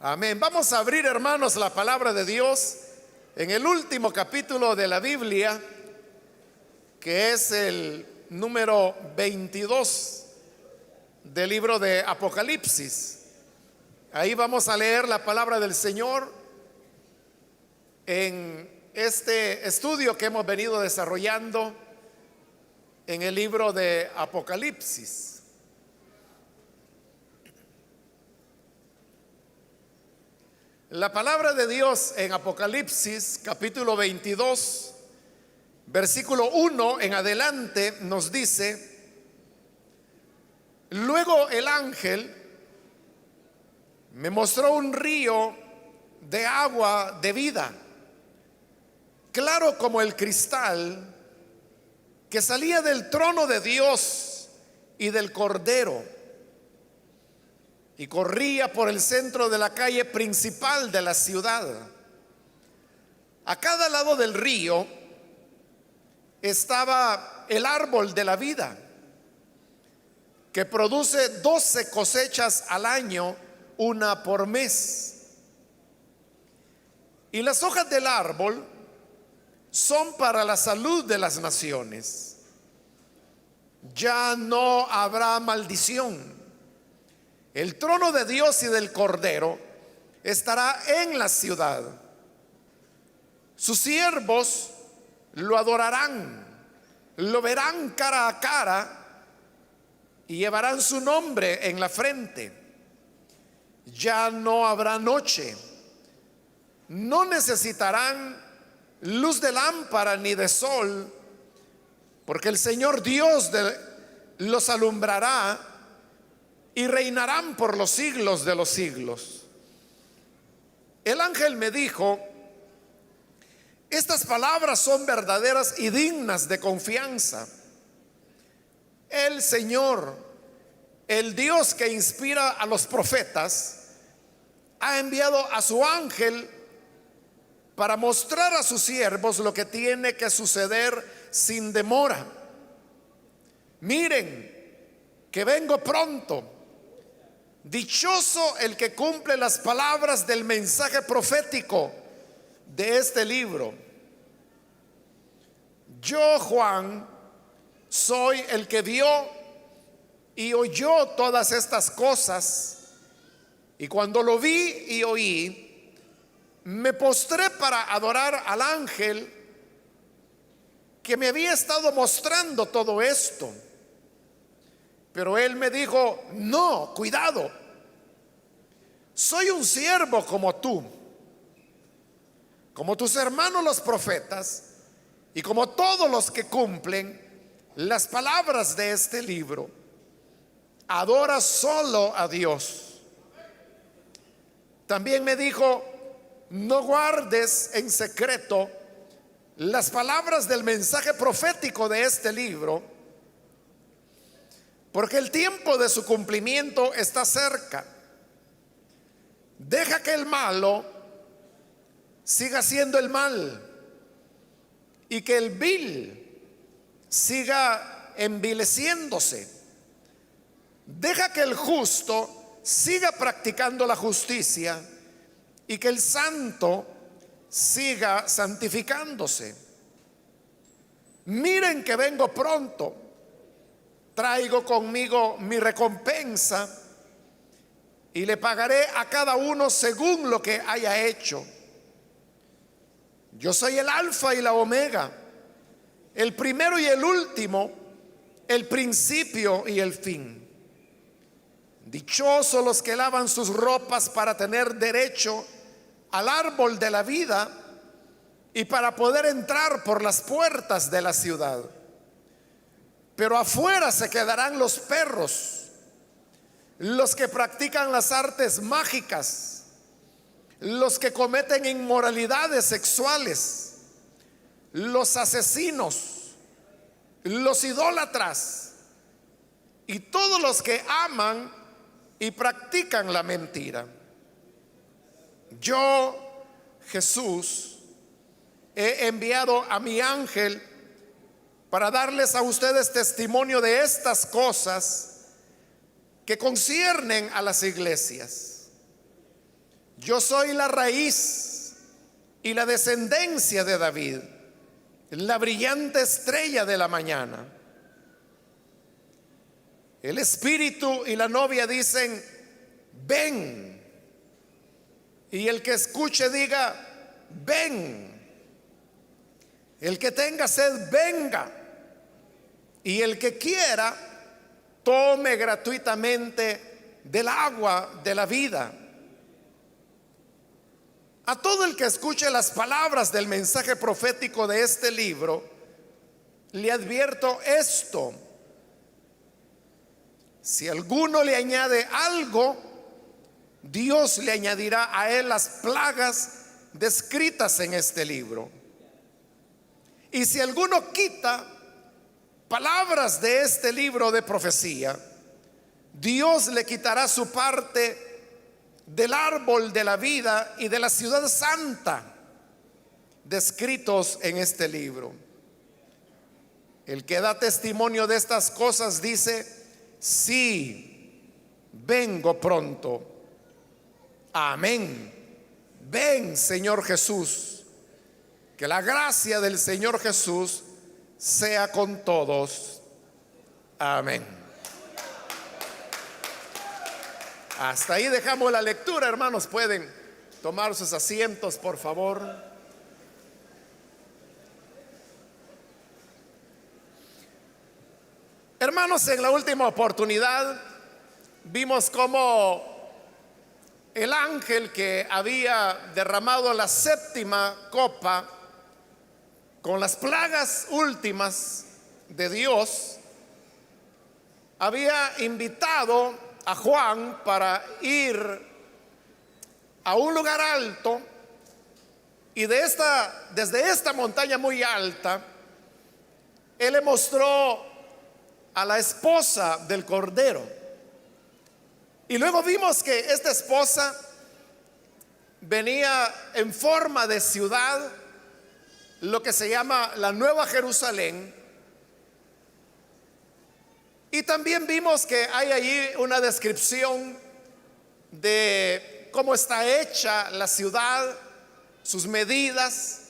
Amén. Vamos a abrir, hermanos, la palabra de Dios en el último capítulo de la Biblia, que es el número 22 del libro de Apocalipsis. Ahí vamos a leer la palabra del Señor en este estudio que hemos venido desarrollando en el libro de Apocalipsis. La palabra de Dios en Apocalipsis capítulo 22, versículo 1 en adelante nos dice: luego el ángel me mostró un río de agua de vida, claro como el cristal, que salía del trono de Dios y del Cordero, y corría por el centro de la calle principal de la ciudad. A cada lado del río estaba el árbol de la vida, que produce 12 cosechas al año, una por mes. Y las hojas del árbol son para la salud de las naciones. Ya no habrá maldición. El trono de Dios y del Cordero estará en la ciudad. Sus siervos lo adorarán, lo verán cara a cara y llevarán su nombre en la frente. Ya no habrá noche. No necesitarán luz de lámpara ni de sol, porque el Señor Dios los alumbrará y reinarán por los siglos de los siglos. El ángel me dijo: estas palabras son verdaderas y dignas de confianza. El Señor, el Dios que inspira a los profetas, ha enviado a su ángel para mostrar a sus siervos lo que tiene que suceder sin demora. Miren que vengo pronto. Dichoso el que cumple las palabras del mensaje profético de este libro. Yo, Juan, soy el que vio y oyó todas estas cosas, y cuando lo vi y oí, me postré para adorar al ángel que me había estado mostrando todo esto. Pero él me dijo: no, cuidado, soy un siervo como tú, como tus hermanos los profetas, y como todos los que cumplen las palabras de este libro. Adora solo a Dios. También me dijo: no guardes en secreto las palabras del mensaje profético de este libro, porque el tiempo de su cumplimiento está cerca. Deja que el malo siga haciendo el mal y que el vil siga envileciéndose. Deja que el justo siga practicando la justicia y que el santo siga santificándose. Miren que vengo pronto. Traigo conmigo mi recompensa y le pagaré a cada uno según lo que haya hecho. Yo soy el alfa y la omega, el primero y el último, el principio y el fin. Dichosos los que lavan sus ropas para tener derecho al árbol de la vida y para poder entrar por las puertas de la ciudad. Pero afuera se quedarán los perros, los que practican las artes mágicas, los que cometen inmoralidades sexuales, los asesinos, los idólatras y todos los que aman y practican la mentira. Yo, Jesús, he enviado a mi ángel para darles a ustedes testimonio de estas cosas que conciernen a las iglesias. Yo soy la raíz y la descendencia de David, la brillante estrella de la mañana. El espíritu y la novia dicen: ven. Y el que escuche diga: ven. El que tenga sed, venga. Y el que quiera, tome gratuitamente del agua de la vida. A todo el que escuche las palabras del mensaje profético de este libro, le advierto esto: si alguno le añade algo, Dios le añadirá a él las plagas descritas en este libro. Y si alguno quita palabras de este libro de profecía, Dios le quitará su parte del árbol de la vida y de la ciudad santa descritos en este libro. El que da testimonio de estas cosas dice: sí, vengo pronto. Amén. Ven, Señor Jesús. Que la gracia del Señor Jesús sea con todos. Amén. Hasta ahí dejamos la lectura, hermanos. Pueden tomar sus asientos, por favor. Hermanos, en la última oportunidad vimos cómo el ángel que había derramado la séptima copa con las plagas últimas de Dios había invitado a Juan para ir a un lugar alto, y desde esta montaña muy alta él le mostró a la esposa del Cordero. Y luego vimos que esta esposa venía en forma de ciudad, lo que se llama la Nueva Jerusalén. Y también vimos que hay allí una descripción de cómo está hecha la ciudad, sus medidas,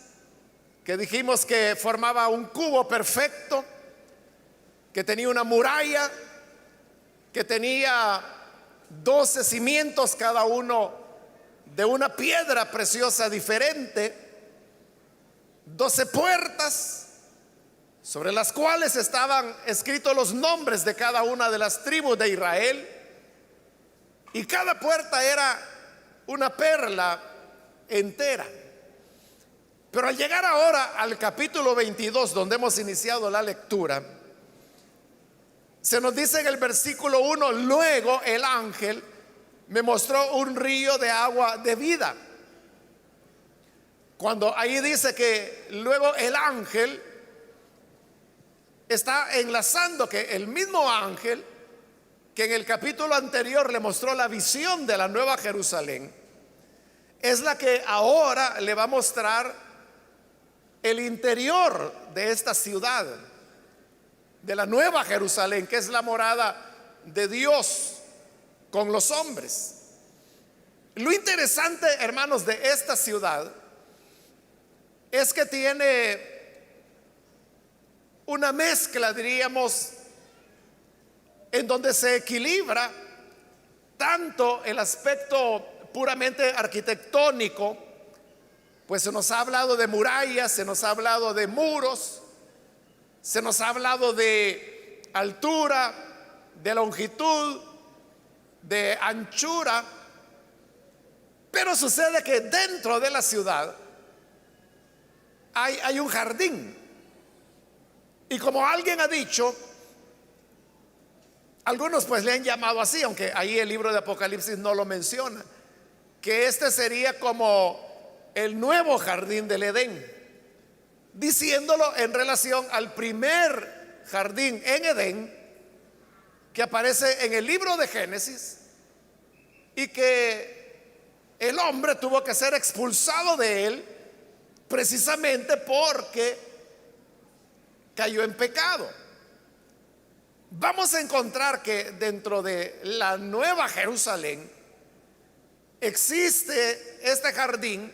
que dijimos que formaba un cubo perfecto, que tenía una muralla, que tenía 12 cimientos, cada uno de una piedra preciosa diferente, 12 puertas sobre las cuales estaban escritos los nombres de cada una de las tribus de Israel, y cada puerta era una perla entera. Pero al llegar ahora al capítulo 22, donde hemos iniciado la lectura, se nos dice en el versículo 1: luego el ángel me mostró un río de agua de vida. Cuando ahí dice que luego el ángel, está enlazando que el mismo ángel que en el capítulo anterior le mostró la visión de la Nueva Jerusalén es la que ahora le va a mostrar el interior de esta ciudad, de la Nueva Jerusalén, que es la morada de Dios con los hombres. Lo interesante, hermanos, de esta ciudad es que tiene una mezcla, diríamos, en donde se equilibra tanto el aspecto puramente arquitectónico, pues se nos ha hablado de murallas, se nos ha hablado de muros, se nos ha hablado de altura, de longitud, de anchura. Pero sucede que dentro de la ciudad hay un jardín. Y como alguien ha dicho, algunos pues le han llamado así, aunque ahí el libro de Apocalipsis no lo menciona, que este sería como el nuevo jardín del Edén, diciéndolo en relación al primer jardín en Edén que aparece en el libro de Génesis, y que el hombre tuvo que ser expulsado de él precisamente porque cayó en pecado. Vamos a encontrar que dentro de la Nueva Jerusalén existe este jardín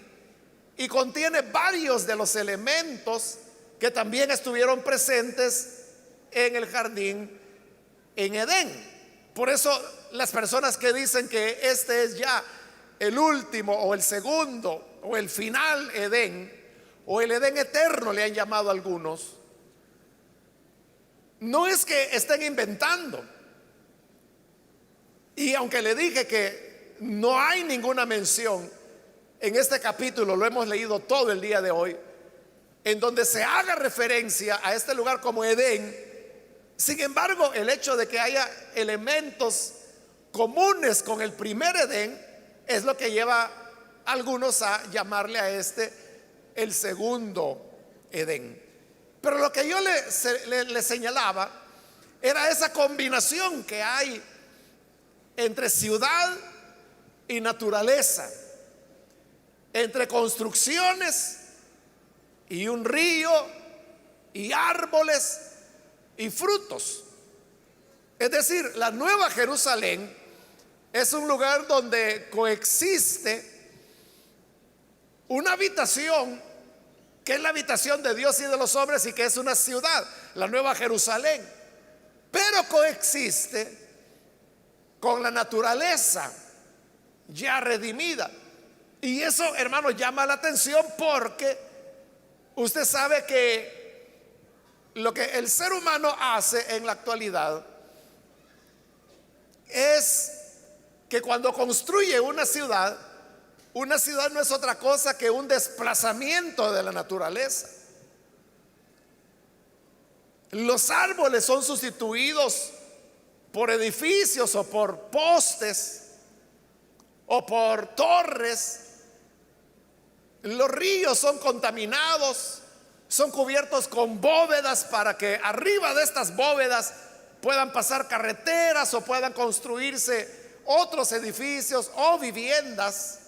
y contiene varios de los elementos que también estuvieron presentes en el jardín en Edén. Por eso las personas que dicen que este es ya el último o el segundo o el final Edén o el Edén eterno le han llamado algunos, no es que estén inventando. Y aunque le dije que no hay ninguna mención en este capítulo, lo hemos leído todo el día de hoy, en donde se haga referencia a este lugar como Edén. Sin embargo, el hecho de que haya elementos comunes con el primer Edén es lo que lleva a algunos a llamarle a este el segundo Edén. Pero lo que yo le señalaba era esa combinación que hay entre ciudad y naturaleza, entre construcciones y un río y árboles y frutos. Es decir, la Nueva Jerusalén es un lugar donde coexiste una habitación que es la habitación de Dios y de los hombres y que es una ciudad, la Nueva Jerusalén, pero coexiste con la naturaleza ya redimida. Y eso, hermano, llama la atención porque usted sabe que lo que el ser humano hace en la actualidad es que cuando construye una ciudad no es otra cosa que un desplazamiento de la naturaleza. Los árboles son sustituidos por edificios o por postes o por torres. Los ríos son contaminados, son cubiertos con bóvedas para que arriba de estas bóvedas puedan pasar carreteras o puedan construirse otros edificios o viviendas.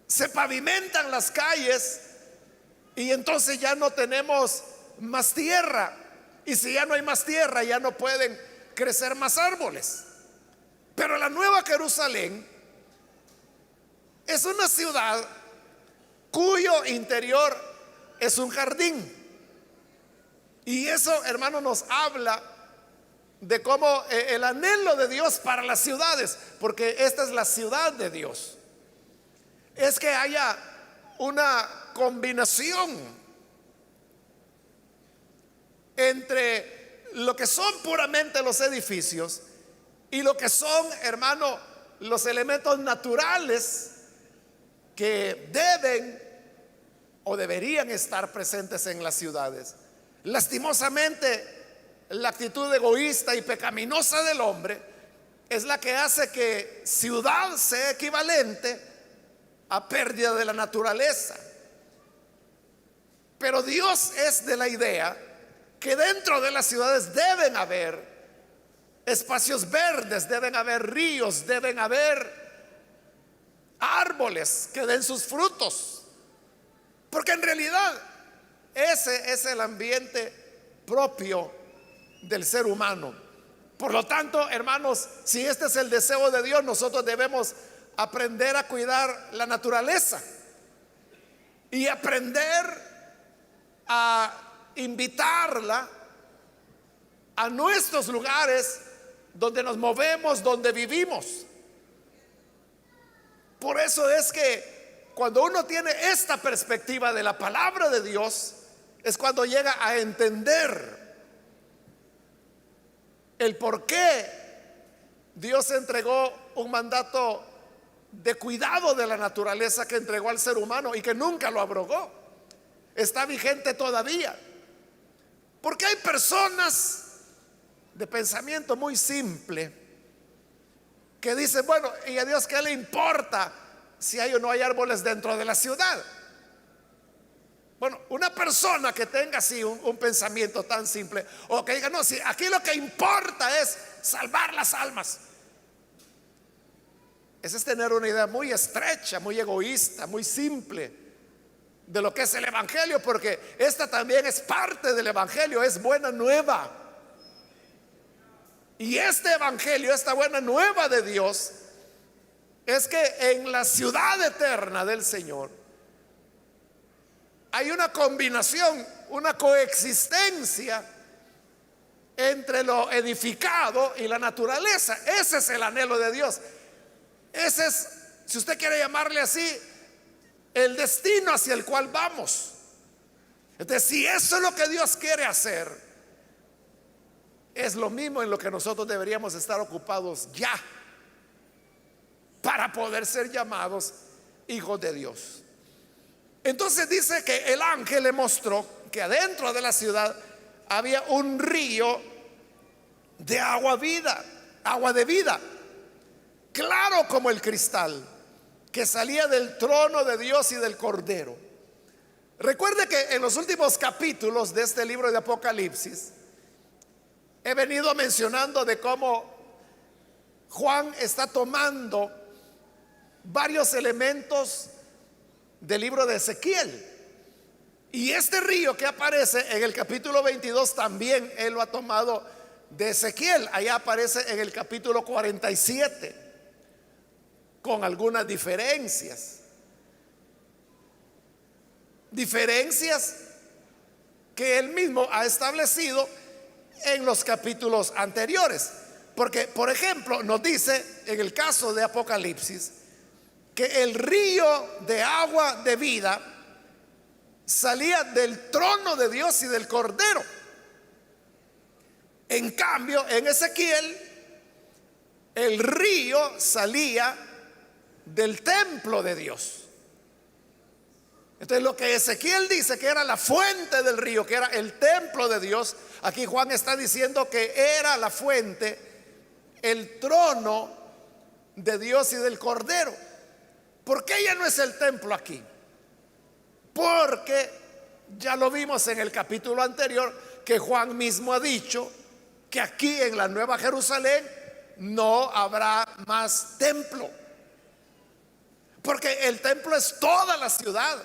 Se pavimentan las calles y entonces ya no tenemos más tierra. Y si ya no hay más tierra, ya no pueden crecer más árboles. Pero la Nueva Jerusalén es una ciudad cuyo interior es un jardín. Y eso, hermano, nos habla de cómo el anhelo de Dios para las ciudades, porque esta es la ciudad de Dios, es que haya una combinación entre lo que son puramente los edificios y lo que son, hermano, los elementos naturales que deben o deberían estar presentes en las ciudades. Lastimosamente, la actitud egoísta y pecaminosa del hombre es la que hace que ciudad sea equivalente a pérdida de la naturaleza. Pero Dios es de la idea que dentro de las ciudades deben haber espacios verdes, deben haber ríos, deben haber árboles que den sus frutos, porque en realidad ese es el ambiente propio del ser humano. Por lo tanto, hermanos, si este es el deseo de Dios, nosotros debemos aprender a cuidar la naturaleza y aprender a invitarla a nuestros lugares donde nos movemos, donde vivimos. Por eso es que cuando uno tiene esta perspectiva de la palabra de Dios, es cuando llega a entender el por qué Dios entregó un mandato de cuidado de la naturaleza que entregó al ser humano y que nunca lo abrogó. Está vigente todavía. Porque hay personas de pensamiento muy simple que dicen, bueno, ¿y a Dios qué le importa si hay o no hay árboles dentro de la ciudad? Bueno, una persona que tenga así un pensamiento tan simple, o que diga, no, si aquí lo que importa es salvar las almas, ese es tener una idea muy estrecha, muy egoísta, muy simple de lo que es el evangelio, porque esta también es parte del evangelio, es buena nueva. Y este evangelio, esta buena nueva de Dios, es que en la ciudad eterna del Señor hay una combinación, una coexistencia entre lo edificado y la naturaleza. Ese es el anhelo de Dios. Ese es, si usted quiere llamarle así, el destino hacia el cual vamos. Entonces, si eso es lo que Dios quiere hacer, es lo mismo en lo que nosotros deberíamos estar ocupados ya, para poder ser llamados hijos de Dios. Entonces dice que el ángel le mostró que adentro de la ciudad había un río de agua de vida, claro como el cristal, que salía del trono de Dios y del Cordero. Recuerde que en los últimos capítulos de este libro de Apocalipsis he venido mencionando de cómo Juan está tomando varios elementos del libro de Ezequiel. Y este río que aparece en el capítulo 22 también él lo ha tomado de Ezequiel. Allá aparece en el capítulo 47 con algunas diferencias. Diferencias que él mismo ha establecido en los capítulos anteriores. Porque, por ejemplo, nos dice en el caso de Apocalipsis que el río de agua de vida salía del trono de Dios y del Cordero. En cambio, en Ezequiel, el río salía del templo de Dios. Entonces, lo que Ezequiel dice que era la fuente del río, que era el templo de Dios, aquí Juan está diciendo que era la fuente, el trono de Dios y del Cordero. ¿Por qué ya no es el templo aquí? Porque ya lo vimos en el capítulo anterior, que Juan mismo ha dicho que aquí en la Nueva Jerusalén no habrá más templo, porque el templo es toda la ciudad.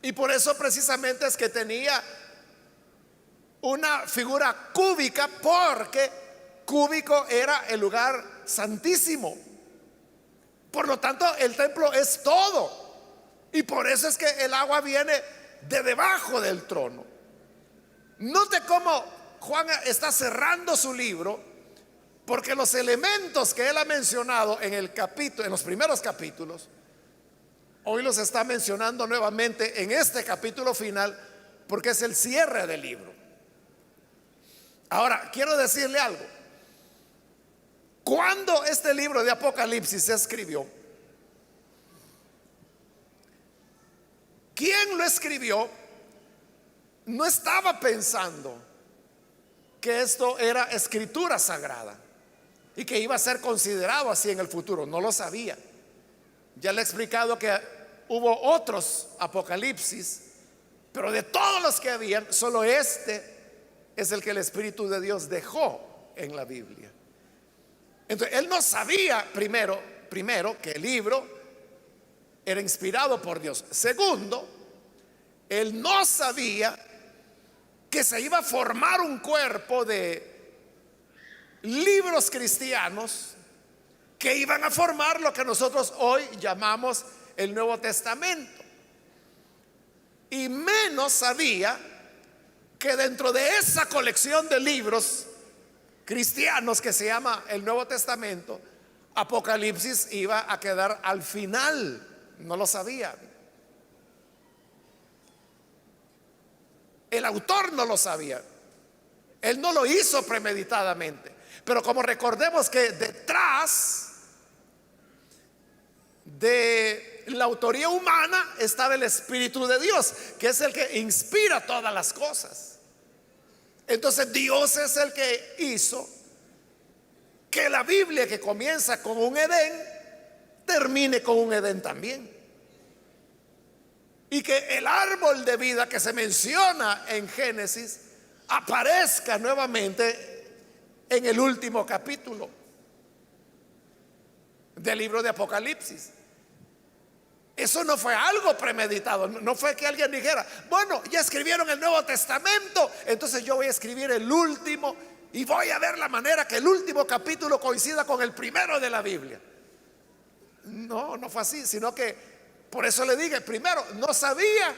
Y por eso precisamente es que tenía una figura cúbica, porque cúbico era el lugar santísimo. Por lo tanto, el templo es todo. Y por eso es que el agua viene de debajo del trono. Note cómo Juan está cerrando su libro, porque los elementos que él ha mencionado en el capítulo, en los primeros capítulos, hoy los está mencionando nuevamente en este capítulo final, porque es el cierre del libro. Ahora, quiero decirle algo. Cuando este libro de Apocalipsis se escribió, quien lo escribió no estaba pensando que esto era escritura sagrada y que iba a ser considerado así en el futuro. No lo sabía. Ya le he explicado que hubo otros Apocalipsis, pero de todos los que habían, solo este es el que el Espíritu de Dios dejó en la Biblia. Entonces, él no sabía primero que el libro era inspirado por Dios. Segundo, él no sabía que se iba a formar un cuerpo de libros cristianos que iban a formar lo que nosotros hoy llamamos el Nuevo Testamento. Y menos sabía que dentro de esa colección de libros cristianos que se llama el Nuevo Testamento, Apocalipsis iba a quedar al final. No lo sabía. El autor no lo sabía. Él no lo hizo premeditadamente. Pero como recordemos que detrás de la autoría humana estaba el Espíritu de Dios, que es el que inspira todas las cosas. Entonces Dios es el que hizo que la Biblia, que comienza con un Edén, termine con un Edén también. Y que el árbol de vida que se menciona en Génesis aparezca nuevamente en el último capítulo del libro de Apocalipsis. Eso no fue algo premeditado. No fue que alguien dijera, bueno, ya escribieron el Nuevo Testamento, entonces yo voy a escribir el último y voy a ver la manera que el último capítulo coincida con el primero de la Biblia. No, no fue así, sino que por eso le dije, primero, no sabía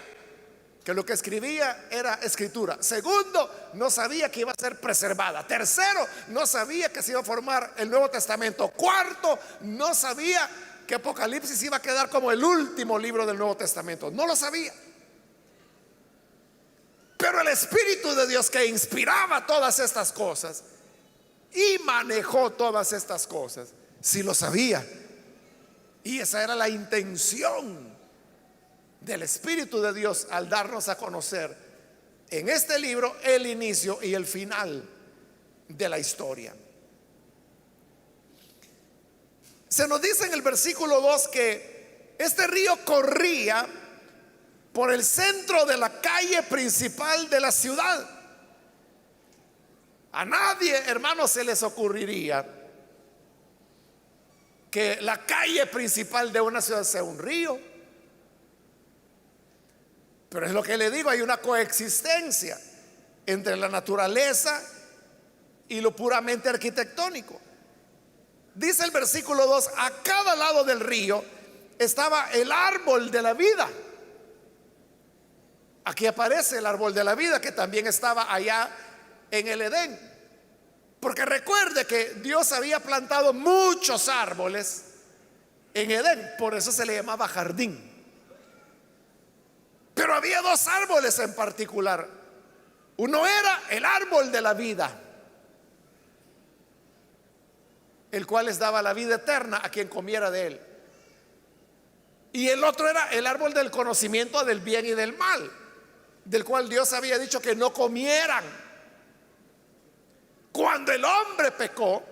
que lo que escribía era escritura. Segundo, no sabía que iba a ser preservada. Tercero, no sabía que se iba a formar el Nuevo Testamento. Cuarto, no sabía que Apocalipsis iba a quedar como el último libro del Nuevo Testamento. No lo sabía. Pero el Espíritu de Dios, que inspiraba todas estas cosas y manejó todas estas cosas, sí lo sabía. Y esa era la intención del Espíritu de Dios al darnos a conocer en este libro el inicio y el final de la historia. Se nos dice en el versículo 2 que este río corría por el centro de la calle principal de la ciudad. A nadie, hermanos, se les ocurriría que la calle principal de una ciudad sea un río. Pero es lo que le digo, hay una coexistencia entre la naturaleza y lo puramente arquitectónico. Dice el versículo 2, a cada lado del río estaba el árbol de la vida. Aquí aparece el árbol de la vida, que también estaba allá en el Edén. Porque recuerde que Dios había plantado muchos árboles en Edén, por eso se le llamaba jardín. Pero había dos árboles en particular. Uno era el árbol de la vida, el cual les daba la vida eterna a quien comiera de él. Y el otro era el árbol del conocimiento del bien y del mal, del cual Dios había dicho que no comieran. Cuando el hombre pecó,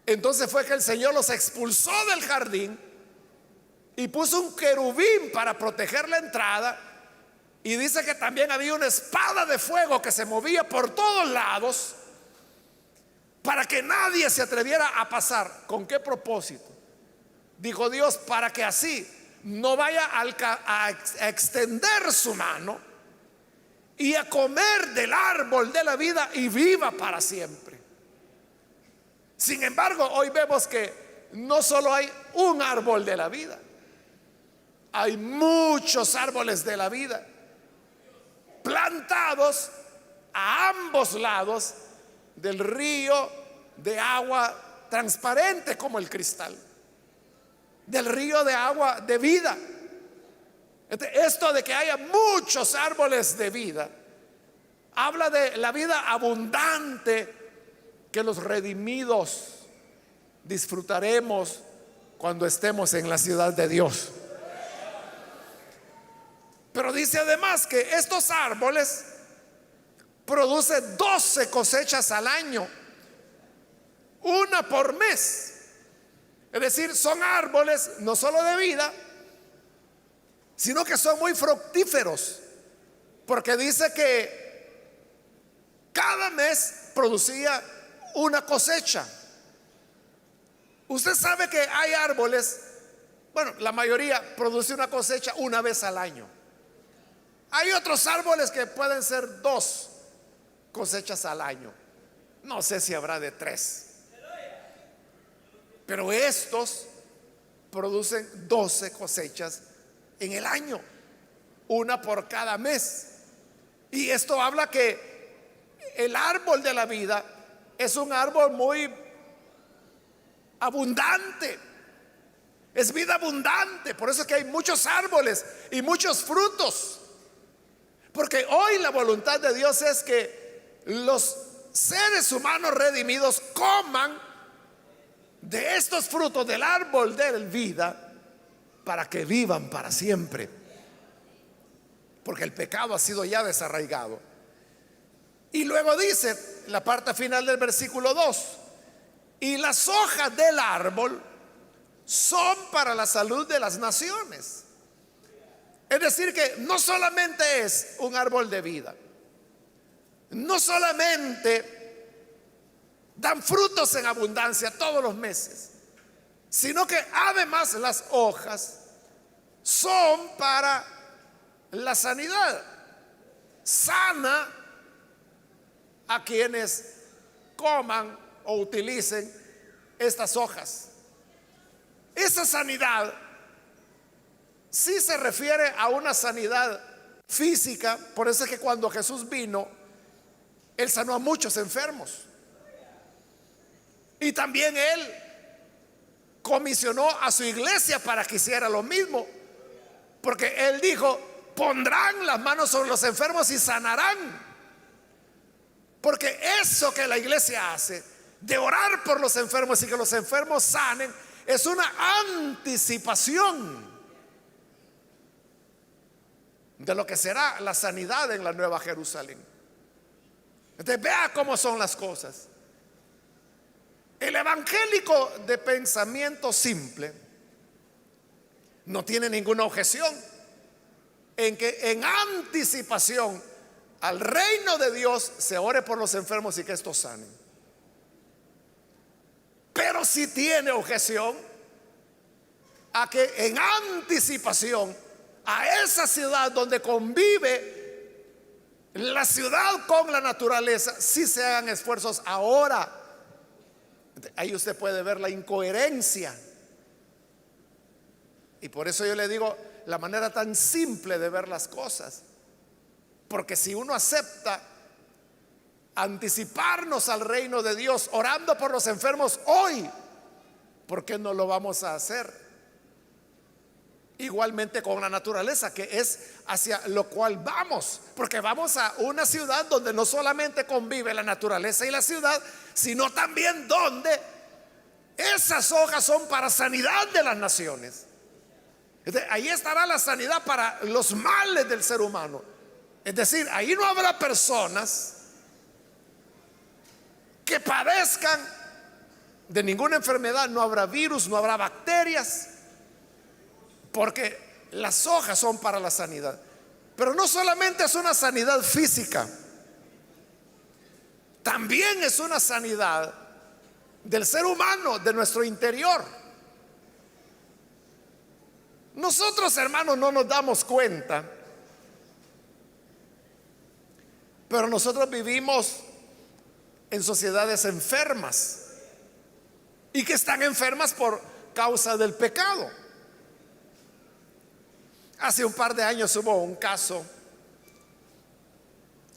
entonces fue que el Señor los expulsó del jardín y puso un querubín para proteger la entrada. Y dice que también había una espada de fuego que se movía por todos lados para que nadie se atreviera a pasar. ¿Con qué propósito? Dijo Dios, para que así no vaya a extender su mano y a comer del árbol de la vida y viva para siempre. Sin embargo, hoy vemos que no solo hay un árbol de la vida, hay muchos árboles de la vida plantados a ambos lados del río de agua transparente como el cristal, del río de agua de vida. Esto de que haya muchos árboles de vida habla de la vida abundante que los redimidos disfrutaremos cuando estemos en la ciudad de Dios. Pero dice además que estos árboles producen 12 cosechas al año, una por mes. Es decir, son árboles no solo de vida, sino que son muy fructíferos, porque dice que cada mes producía una cosecha. Usted sabe que hay árboles, bueno, la mayoría produce una cosecha una vez al año. Hay otros árboles que pueden ser 2 cosechas al año. No sé si habrá de 3. Pero estos producen 12 cosechas en el año, una por cada mes. Y esto habla que el árbol de la vida es un árbol muy abundante, es vida abundante. Por eso es que hay muchos árboles y muchos frutos, porque hoy la voluntad de Dios es que los seres humanos redimidos coman de estos frutos del árbol de la vida para que vivan para siempre, porque el pecado ha sido ya desarraigado. Y luego dice la parte final del versículo 2: y las hojas del árbol son para la salud de las naciones. Es decir, que no solamente es un árbol de vida, no solamente dan frutos en abundancia todos los meses, sino que además las hojas son para la sanidad. Sana a quienes coman o utilicen estas hojas. Esa sanidad sí se refiere a una sanidad física. Por eso es que cuando Jesús vino, Él sanó a muchos enfermos. Y también Él comisionó a su iglesia para que hiciera lo mismo. Porque Él dijo: pondrán las manos sobre los enfermos y sanarán. Porque eso que la iglesia hace, de orar por los enfermos y que los enfermos sanen, es una anticipación de lo que será la sanidad en la Nueva Jerusalén. Entonces vea cómo son las cosas. El evangélico de pensamiento simple no tiene ninguna objeción en que en anticipación al reino de Dios se ore por los enfermos y que estos sanen. Pero sí tiene objeción a que en anticipación a esa ciudad donde convive la ciudad con la naturaleza, sí se hagan esfuerzos ahora. Ahí usted puede ver la incoherencia. Y por eso yo le digo la manera tan simple de ver las cosas. Porque si uno acepta anticiparnos al reino de Dios orando por los enfermos hoy, ¿por qué no lo vamos a hacer? Igualmente con la naturaleza, que es hacia lo cual vamos. Porque vamos a una ciudad donde no solamente convive la naturaleza y la ciudad, sino también donde esas hojas son para sanidad de las naciones. Entonces, ahí estará la sanidad para los males del ser humano. Es decir, ahí no habrá personas que padezcan de ninguna enfermedad, no habrá virus, no habrá bacterias, porque las hojas son para la sanidad. Pero no solamente es una sanidad física, también es una sanidad del ser humano, de nuestro interior. Nosotros, hermanos, no nos damos cuenta, pero nosotros vivimos en sociedades enfermas y que están enfermas por causa del pecado. Hace un par de años hubo un caso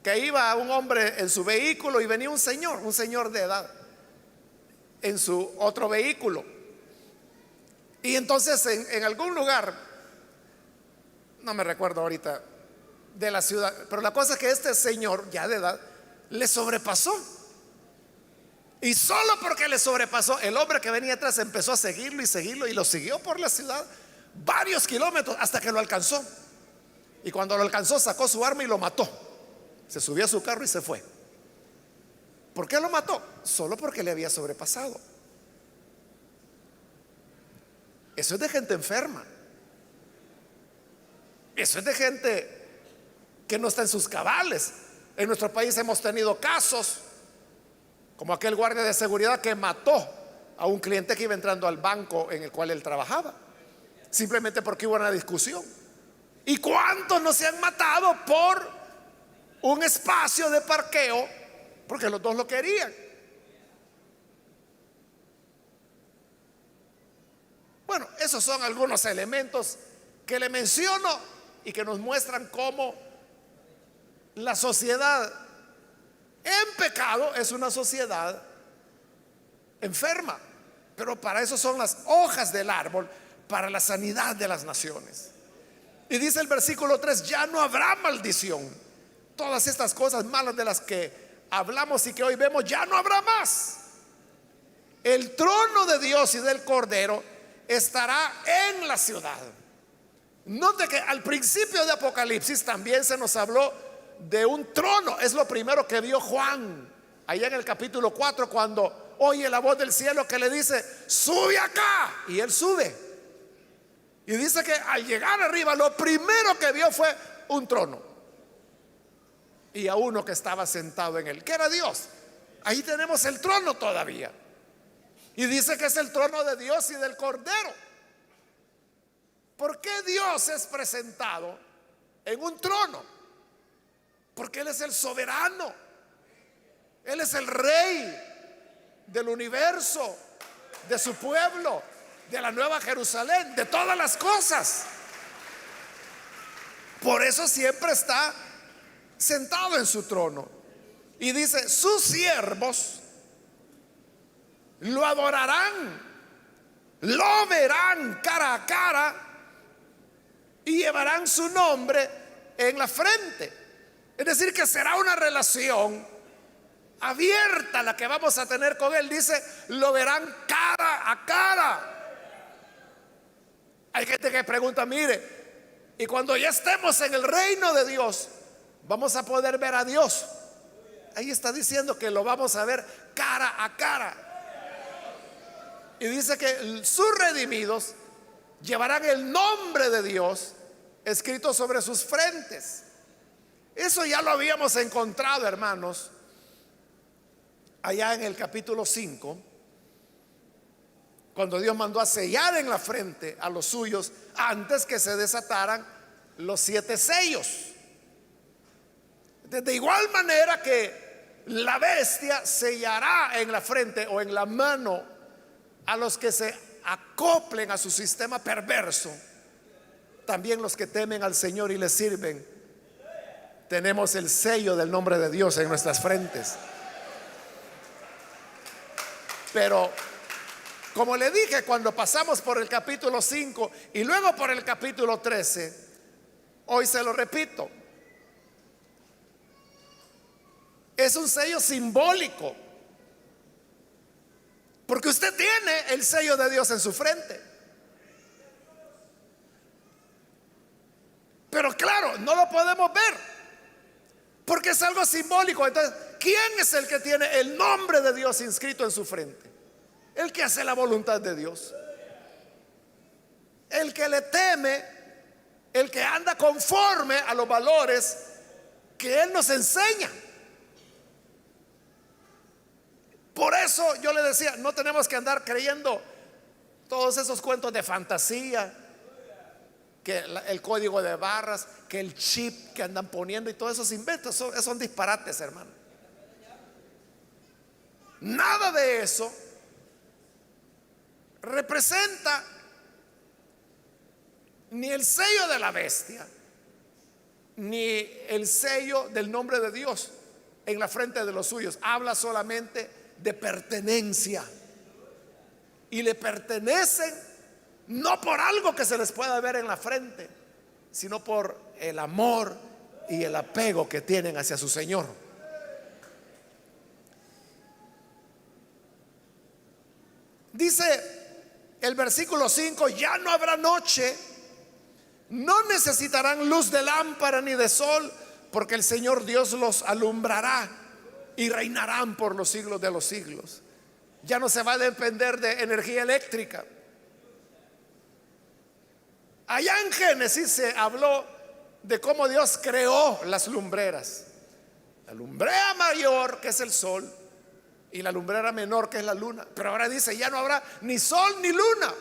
que iba un hombre en su vehículo y venía un señor de edad en su otro vehículo. Y entonces en algún lugar, no me recuerdo ahorita de la ciudad, pero la cosa es que este señor ya de edad le sobrepasó. Y solo porque le sobrepasó, el hombre que venía atrás empezó a seguirlo y seguirlo y lo siguió por la ciudad varios kilómetros hasta que lo alcanzó. Y cuando lo alcanzó, sacó su arma y lo mató. Se subió a su carro y se fue. ¿Por qué lo mató? Solo porque le había sobrepasado. Eso es de gente enferma. Eso es de gente que no está en sus cabales. En nuestro país hemos tenido casos como aquel guardia de seguridad que mató a un cliente que iba entrando al banco en el cual él trabajaba, simplemente porque hubo una discusión. ¿Y cuántos no se han matado por un espacio de parqueo porque los dos lo querían? Bueno, esos son algunos elementos que le menciono y que nos muestran cómo la sociedad en pecado es una sociedad enferma. Pero para eso son las hojas del árbol, para la sanidad de las naciones. Y dice el versículo 3: ya no habrá maldición. Todas estas cosas malas de las que hablamos y que hoy vemos, ya no habrá más. El trono de Dios y del Cordero estará en la ciudad. Note que al principio de Apocalipsis también se nos habló de un trono. Es lo primero que vio Juan allá en el capítulo 4, cuando oye la voz del cielo que le dice: sube acá. Y él sube. Y dice que al llegar arriba, lo primero que vio fue un trono y a uno que estaba sentado en él, que era Dios. Ahí tenemos el trono todavía. Y dice que es el trono de Dios y del Cordero. ¿Por qué Dios es presentado en un trono? Porque Él es el soberano. Él es el rey del universo, de su pueblo, de la Nueva Jerusalén, de todas las cosas. Por eso siempre está sentado en su trono. Y dice, sus siervos lo adorarán, lo verán cara a cara y llevarán su nombre en la frente. Es decir, que será una relación abierta la que vamos a tener con él. Dice, lo verán cara a cara. Hay gente que pregunta, mire, y cuando ya estemos en el reino de Dios, vamos a poder ver a Dios. Ahí está diciendo que lo vamos a ver cara a cara. Y dice que sus redimidos llevarán el nombre de Dios escrito sobre sus frentes. Eso ya lo habíamos encontrado, hermanos, allá en el capítulo 5, cuando Dios mandó a sellar en la frente a los suyos antes que se desataran los 7 sellos. De igual manera que la bestia sellará en la frente o en la mano a los que se acoplen a su sistema perverso, también los que temen al Señor y le sirven, tenemos el sello del nombre de Dios en nuestras frentes. Pero como le dije, cuando pasamos por el capítulo 5 y luego por el capítulo 13, hoy se lo repito, es un sello simbólico, porque usted tiene el sello de Dios en su frente. Pero claro, no lo podemos ver, porque es algo simbólico. Entonces, ¿quién es el que tiene el nombre de Dios inscrito en su frente? El que hace la voluntad de Dios, el que le teme, el que anda conforme a los valores que Él nos enseña. Por eso yo le decía, no tenemos que andar creyendo todos esos cuentos de fantasía, que el código de barras, que el chip que andan poniendo y todos esos inventos son disparates, hermano. Nada de eso representa ni el sello de la bestia ni el sello del nombre de Dios en la frente de los suyos. Habla solamente de pertenencia, y le pertenecen no por algo que se les pueda ver en la frente, sino por el amor y el apego que tienen hacia su Señor. Dice el versículo 5, ya no habrá noche, no necesitarán luz de lámpara ni de sol, porque el Señor Dios los alumbrará y reinarán por los siglos de los siglos. Ya no se va a depender de energía eléctrica. Allá en Génesis se habló de cómo Dios creó las lumbreras. La lumbrera mayor, que es el sol, y la lumbrera menor, que es la luna. Pero ahora dice, ya no habrá ni sol ni luna,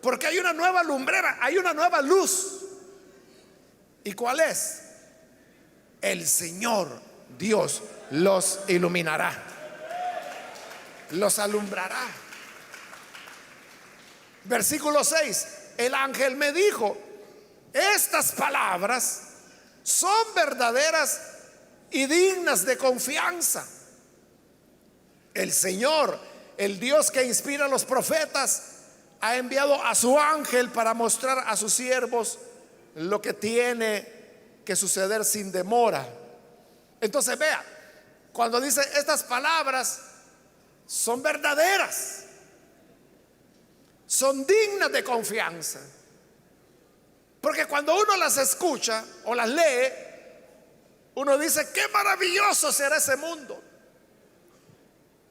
porque hay una nueva lumbrera, hay una nueva luz. ¿Y cuál es? El Señor Dios los iluminará, los alumbrará. Versículo 6, el ángel me dijo, estas palabras son verdaderas y dignas de confianza. El Señor, el Dios que inspira a los profetas, ha enviado a su ángel para mostrar a sus siervos lo que tiene que suceder sin demora. Entonces vea, cuando dice estas palabras son verdaderas, son dignas de confianza, porque cuando uno las escucha o las lee, uno dice, qué maravilloso será ese mundo.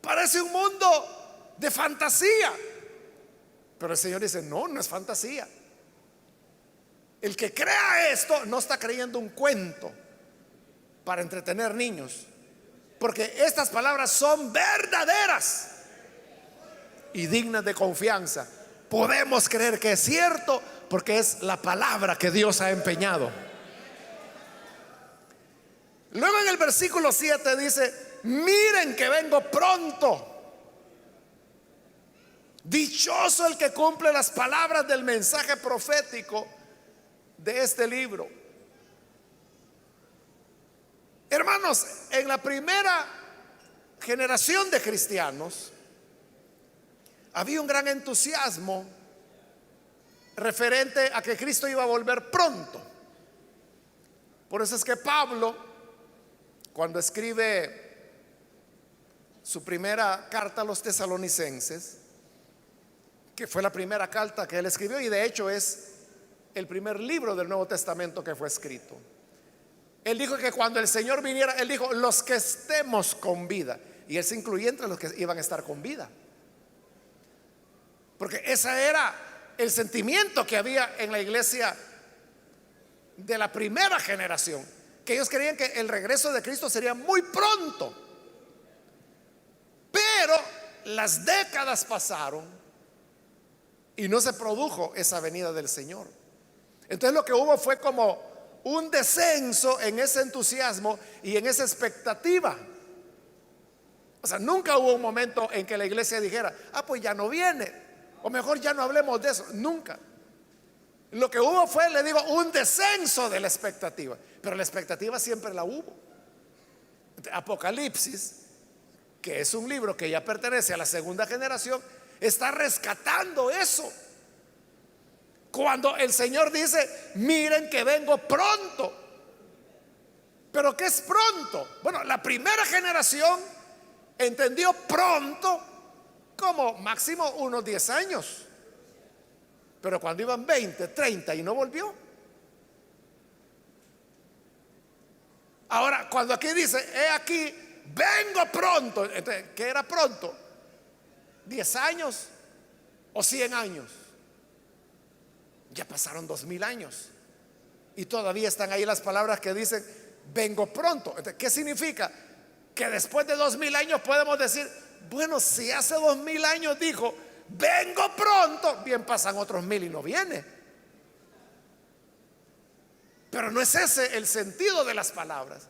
Parece un mundo de fantasía, pero el Señor dice, no, no es fantasía. El que crea esto no está creyendo un cuento para entretener niños, porque estas palabras son verdaderas y dignas de confianza. Podemos creer que es cierto porque es la palabra que Dios ha empeñado. Luego en el versículo 7 dice, miren que vengo pronto. Dichoso el que cumple las palabras del mensaje profético de este libro. Hermanos, en la primera generación de cristianos había un gran entusiasmo referente a que Cristo iba a volver pronto. Por eso es que Pablo, cuando escribe su primera carta a los tesalonicenses, que fue la primera carta que él escribió y de hecho es el primer libro del Nuevo Testamento que fue escrito, él dijo que cuando el Señor viniera, él dijo: los que estemos con vida. Y él se incluía entre los que iban a estar con vida, porque ese era el sentimiento que había en la iglesia de la primera generación, que ellos creían que el regreso de Cristo sería muy pronto. Pero las décadas pasaron y no se produjo esa venida del Señor. Entonces lo que hubo fue como un descenso en ese entusiasmo y en esa expectativa. O sea, nunca hubo un momento en que la iglesia dijera: ah, pues ya no viene, o mejor ya no hablemos de eso. Nunca. Lo que hubo fue, le digo, un descenso de la expectativa, pero la expectativa siempre la hubo. Apocalipsis, que es un libro que ya pertenece a la segunda generación, está rescatando eso. Cuando el Señor dice: miren que vengo pronto. ¿Pero qué es pronto? Bueno, la primera generación entendió pronto como máximo unos 10 años. Pero cuando iban 20, 30 y no volvió. Ahora, cuando aquí dice: he aquí, vengo pronto. Entonces, ¿qué era pronto? ¿10 años o 100 años? Ya pasaron 2000 años y todavía están ahí las palabras que dicen: vengo pronto. Entonces, ¿qué significa? Que después de 2000 años podemos decir: bueno, si hace 2000 años dijo vengo pronto, bien, pasan otros 1000 y no viene. Pero no es ese el sentido de las palabras,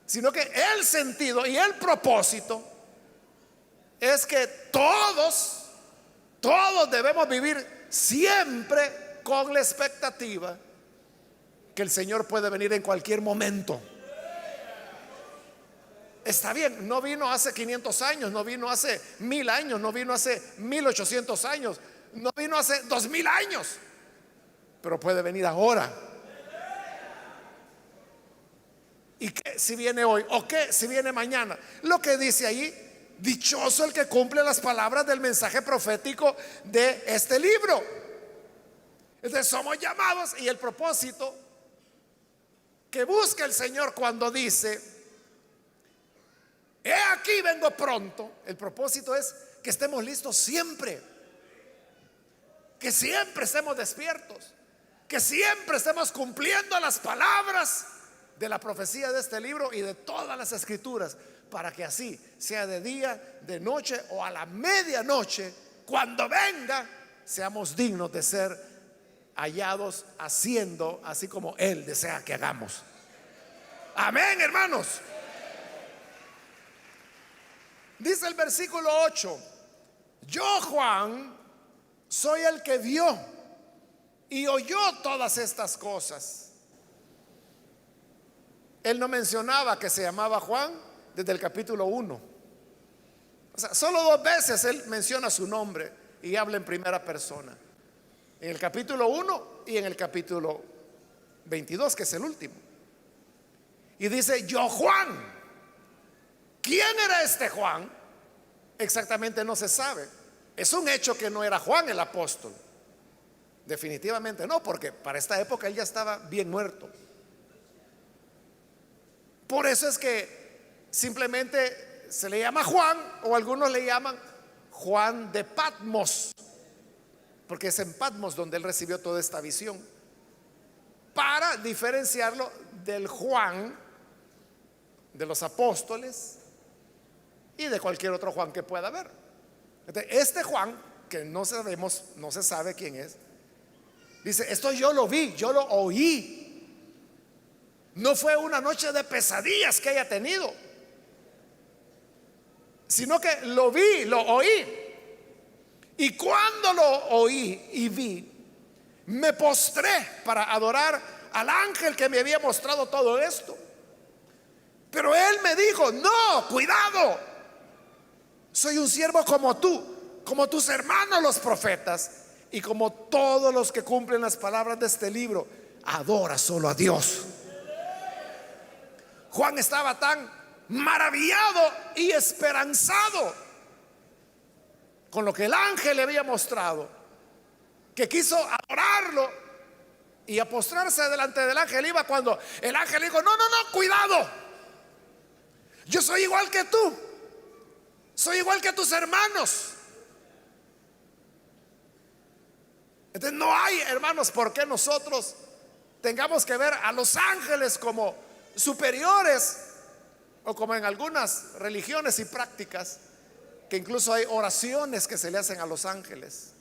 sino que el sentido y el propósito es que todos debemos vivir siempre con la expectativa que el Señor puede venir en cualquier momento. Está bien, no vino hace 500 años, no vino hace 1000 años, no vino hace 1800 años, no vino hace 2000 años, pero puede venir ahora. ¿Y qué si viene hoy? ¿O qué si viene mañana? Lo que dice ahí: dichoso el que cumple las palabras del mensaje profético de este libro. Entonces somos llamados, y el propósito que busca el Señor cuando dice: he aquí, vengo pronto, el propósito es que estemos listos siempre, que siempre estemos despiertos, que siempre estemos cumpliendo las palabras de la profecía de este libro y de todas las escrituras, para que así sea de día, de noche o a la medianoche, cuando venga, seamos dignos de ser hallados haciendo así como Él desea que hagamos. Amén, hermanos. Dice el versículo 8: yo, Juan, soy el que vio y oyó todas estas cosas. Él no mencionaba que se llamaba Juan desde el capítulo 1. O sea, solo 2 veces él menciona su nombre y habla en primera persona: en el capítulo 1 y en el capítulo 22, que es el último. Y dice: yo, Juan. ¿Quién era este Juan? Exactamente no se sabe. Es un hecho que no era Juan el apóstol. Definitivamente no, porque para esta época él ya estaba bien muerto. Por eso es que simplemente se le llama Juan, o algunos le llaman Juan de Patmos, porque es en Patmos donde él recibió toda esta visión, para diferenciarlo del Juan de los apóstoles y de cualquier otro Juan que pueda haber. Entonces, este Juan, que no sabemos, no se sabe quién es, dice: esto yo lo vi, yo lo oí. No fue una noche de pesadillas que haya tenido, sino que lo vi, lo oí. Y cuando lo oí y vi, me postré para adorar al ángel que me había mostrado todo esto. Pero él me dijo: no, cuidado, soy un siervo como tú, como tus hermanos los profetas y como todos los que cumplen las palabras de este libro. Adora solo a Dios. Juan estaba tan maravillado y esperanzado con lo que el ángel le había mostrado, que quiso adorarlo y a postrarse delante del ángel. Iba cuando el ángel dijo: no, no, no, cuidado, yo soy igual que tú, soy igual que tus hermanos. Entonces no hay, hermanos, por qué nosotros tengamos que ver a los ángeles como superiores, o como en algunas religiones y prácticas, que incluso hay oraciones que se le hacen a los ángeles.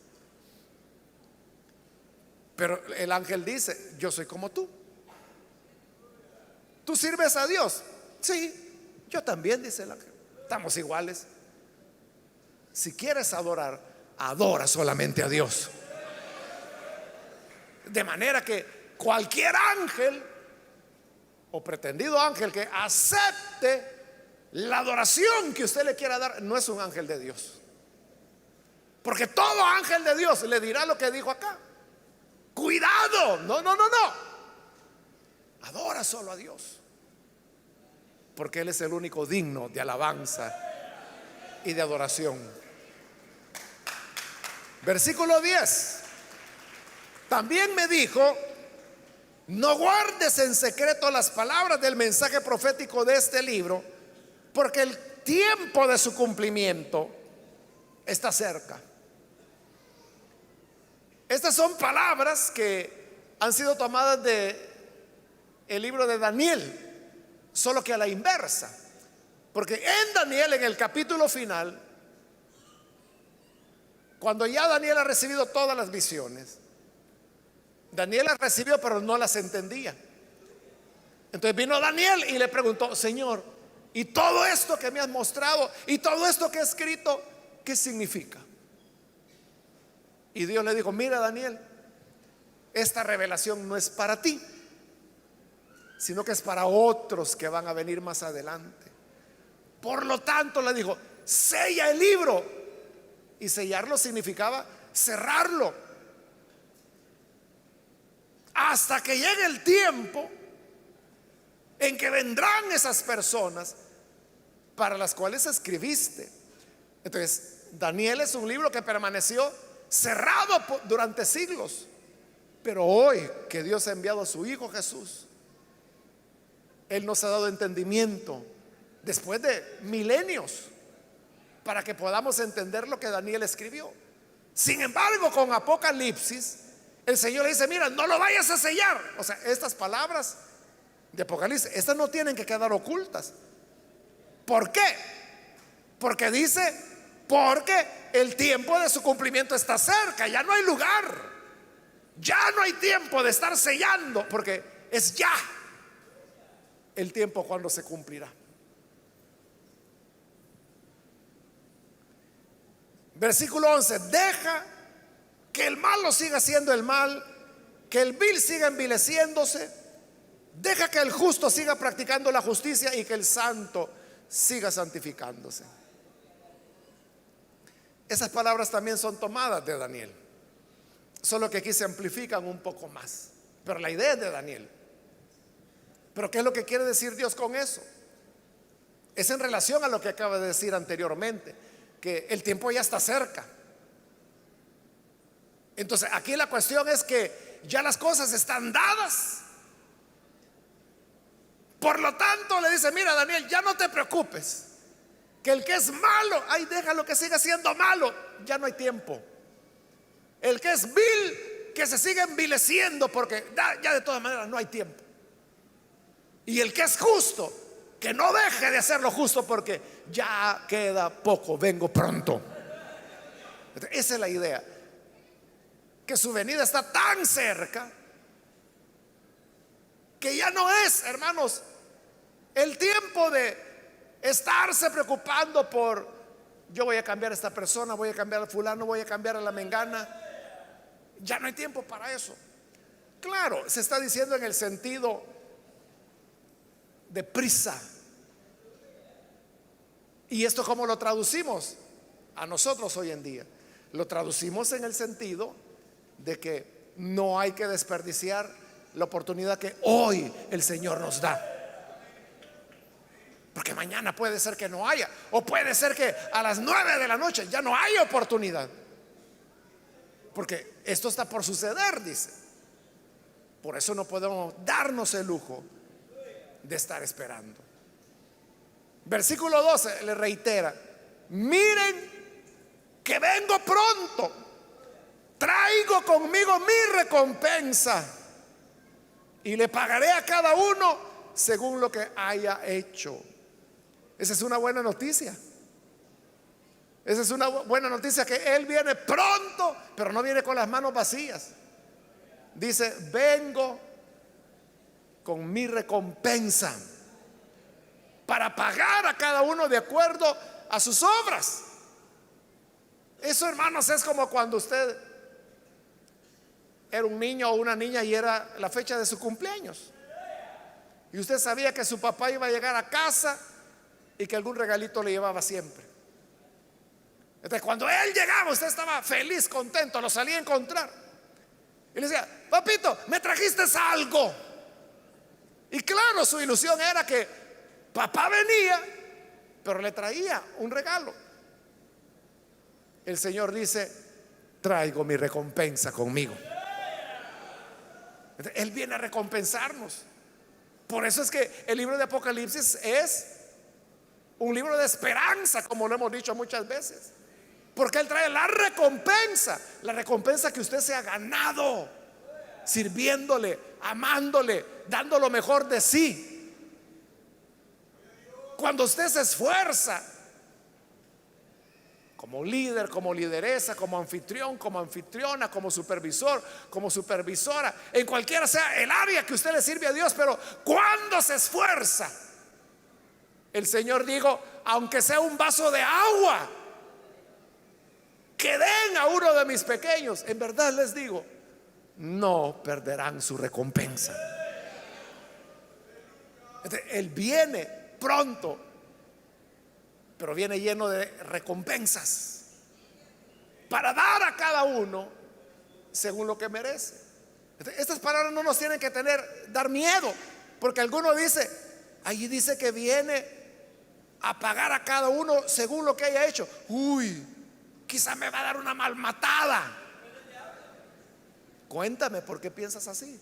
Pero el ángel dice: yo soy como tú. ¿Tú sirves a Dios? Sí, yo también, dice el ángel. Estamos iguales. Si quieres adorar, adora solamente a Dios. De manera que cualquier ángel o pretendido ángel que acepte la adoración que usted le quiera dar, no es un ángel de Dios. Porque todo ángel de Dios le dirá lo que dijo acá: cuidado, no, no, no, no, adora solo a Dios, porque Él es el único digno de alabanza y de adoración. Versículo 10. También me dijo: no guardes en secreto las palabras del mensaje profético de este libro, porque el tiempo de su cumplimiento está cerca. Estas son palabras que han sido tomadas de el libro de Daniel, solo que a la inversa. Porque en Daniel, en el capítulo final, cuando ya Daniel ha recibido todas las visiones, Daniel las recibió pero no las entendía. Entonces vino Daniel y le preguntó: Señor, ¿y todo esto que me has mostrado y todo esto que he escrito, qué significa? Y Dios le dijo: mira, Daniel, esta revelación no es para ti, sino que es para otros que van a venir más adelante. Por lo tanto, le dijo: sella el libro. Y sellarlo significaba cerrarlo, hasta que llegue el tiempo en que vendrán esas personas para las cuales escribiste. Entonces, Daniel es un libro que permaneció cerrado durante siglos. Pero hoy que Dios ha enviado a su Hijo Jesús, Él nos ha dado entendimiento después de milenios para que podamos entender lo que Daniel escribió. Sin embargo, con Apocalipsis, el Señor le dice: mira, no lo vayas a sellar. O sea, estas palabras de Apocalipsis, estas no tienen que quedar ocultas. ¿Por qué? Porque dice: porque el tiempo de su cumplimiento está cerca. Ya no hay lugar, ya no hay tiempo de estar sellando, porque es ya el tiempo cuando se cumplirá. Versículo 11: deja que el malo siga siendo el mal, que el vil siga envileciéndose, deja que el justo siga practicando la justicia y que el santo siga santificándose. Esas palabras también son tomadas de Daniel, solo que aquí se amplifican un poco más, pero la idea es de Daniel. Pero ¿qué es lo que quiere decir Dios con eso? Es en relación a lo que acaba de decir anteriormente, que el tiempo ya está cerca. Entonces aquí la cuestión es que ya las cosas están dadas. Por lo tanto le dice: mira, Daniel, ya no te preocupes, que el que es malo, ay, déjalo que siga siendo malo, ya no hay tiempo. El que es vil, que se siga envileciendo, porque ya de todas maneras no hay tiempo. Y el que es justo, que no deje de hacer lo justo, porque ya queda poco, vengo pronto. Esa es la idea, que su venida está tan cerca que ya no es, hermanos, el tiempo de estarse preocupando por yo voy a cambiar a esta persona, voy a cambiar al fulano, voy a cambiar a la mengana. Ya no hay tiempo para eso. Claro, se está diciendo en el sentido de prisa. ¿Y esto cómo lo traducimos a nosotros hoy en día? Lo traducimos en el sentido de que no hay que desperdiciar la oportunidad que hoy el Señor nos da, porque mañana puede ser que no haya, o puede ser que a las 9 de la noche ya no hay oportunidad, porque esto está por suceder, dice. Por eso no podemos darnos el lujo de estar esperando. Versículo 12 le reitera: miren que vengo pronto, traigo conmigo mi recompensa y le pagaré a cada uno según lo que haya hecho. Esa es una buena noticia. Esa es una buena noticia, que Él viene pronto, pero no viene con las manos vacías. Dice: vengo con mi recompensa para pagar a cada uno de acuerdo a sus obras. Eso, hermanos, es como cuando usted era un niño o una niña y era la fecha de su cumpleaños, y usted sabía que su papá iba a llegar a casa y que algún regalito le llevaba siempre. Entonces, cuando él llegaba, usted estaba feliz, contento, lo salía a encontrar y le decía: papito, ¿me trajiste algo? Y claro, su ilusión era que papá venía, pero le traía un regalo. El Señor dice: traigo mi recompensa conmigo. Él viene a recompensarnos. Por eso es que el libro de Apocalipsis es un libro de esperanza, como lo hemos dicho muchas veces, porque Él trae la recompensa que usted se ha ganado, sirviéndole, amándole, dando lo mejor de sí. Cuando usted se esfuerza como líder, como lideresa, como anfitrión, como anfitriona, como supervisor, como supervisora, en cualquiera sea el área que usted le sirve a Dios, pero cuando se esfuerza, el Señor dijo: aunque sea un vaso de agua que den a uno de mis pequeños, en verdad les digo, no perderán su recompensa. Él viene pronto, pero viene lleno de recompensas para dar a cada uno según lo que merece. Estas palabras no nos tienen que dar miedo, porque alguno dice: allí dice que viene a pagar a cada uno según lo que haya hecho. Uy, quizá me va a dar una malmatada. Cuéntame, ¿por qué piensas así?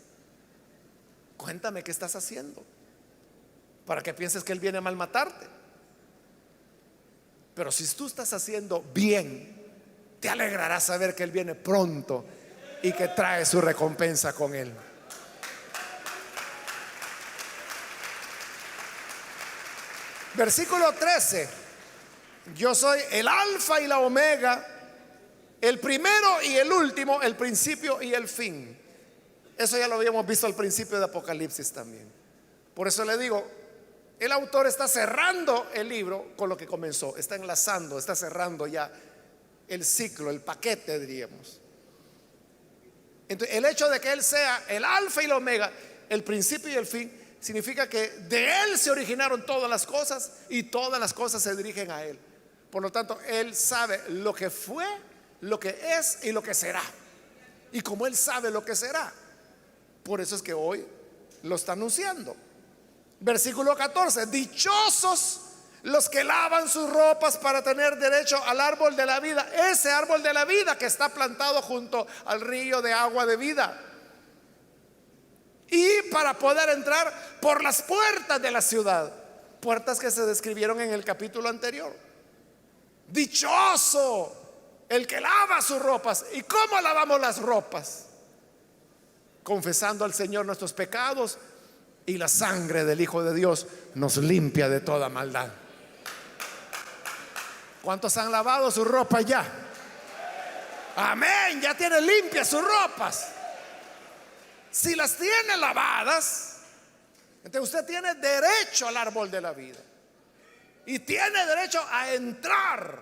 Cuéntame qué estás haciendo para que pienses que Él viene a malmatarte. Pero si tú estás haciendo bien, te alegrarás saber que Él viene pronto y que trae su recompensa con Él. Versículo 13: yo soy el alfa y la omega, el primero y el último, el principio y el fin. Eso ya lo habíamos visto al principio de Apocalipsis también. Por eso le digo, el autor está cerrando el libro con lo que comenzó, está enlazando, está cerrando ya el ciclo, el paquete, diríamos. Entonces, el hecho de que Él sea el alfa y el omega, el principio y el fin, significa que de Él se originaron todas las cosas y todas las cosas se dirigen a Él. Por lo tanto, Él sabe lo que fue, lo que es y lo que será. Y como Él sabe lo que será, por eso es que hoy lo está anunciando. Versículo 14: dichosos los que lavan sus ropas para tener derecho al árbol de la vida, ese árbol de la vida que está plantado junto al río de agua de vida, y para poder entrar por las puertas de la ciudad, puertas que se describieron en el capítulo anterior. Dichoso el que lava sus ropas. ¿Y cómo lavamos las ropas? Confesando al Señor nuestros pecados, y la sangre del Hijo de Dios nos limpia de toda maldad. ¿Cuántos han lavado su ropa ya? Amén, ya tienen limpias sus ropas. Si las tiene lavadas, entonces usted tiene derecho al árbol de la vida y tiene derecho a entrar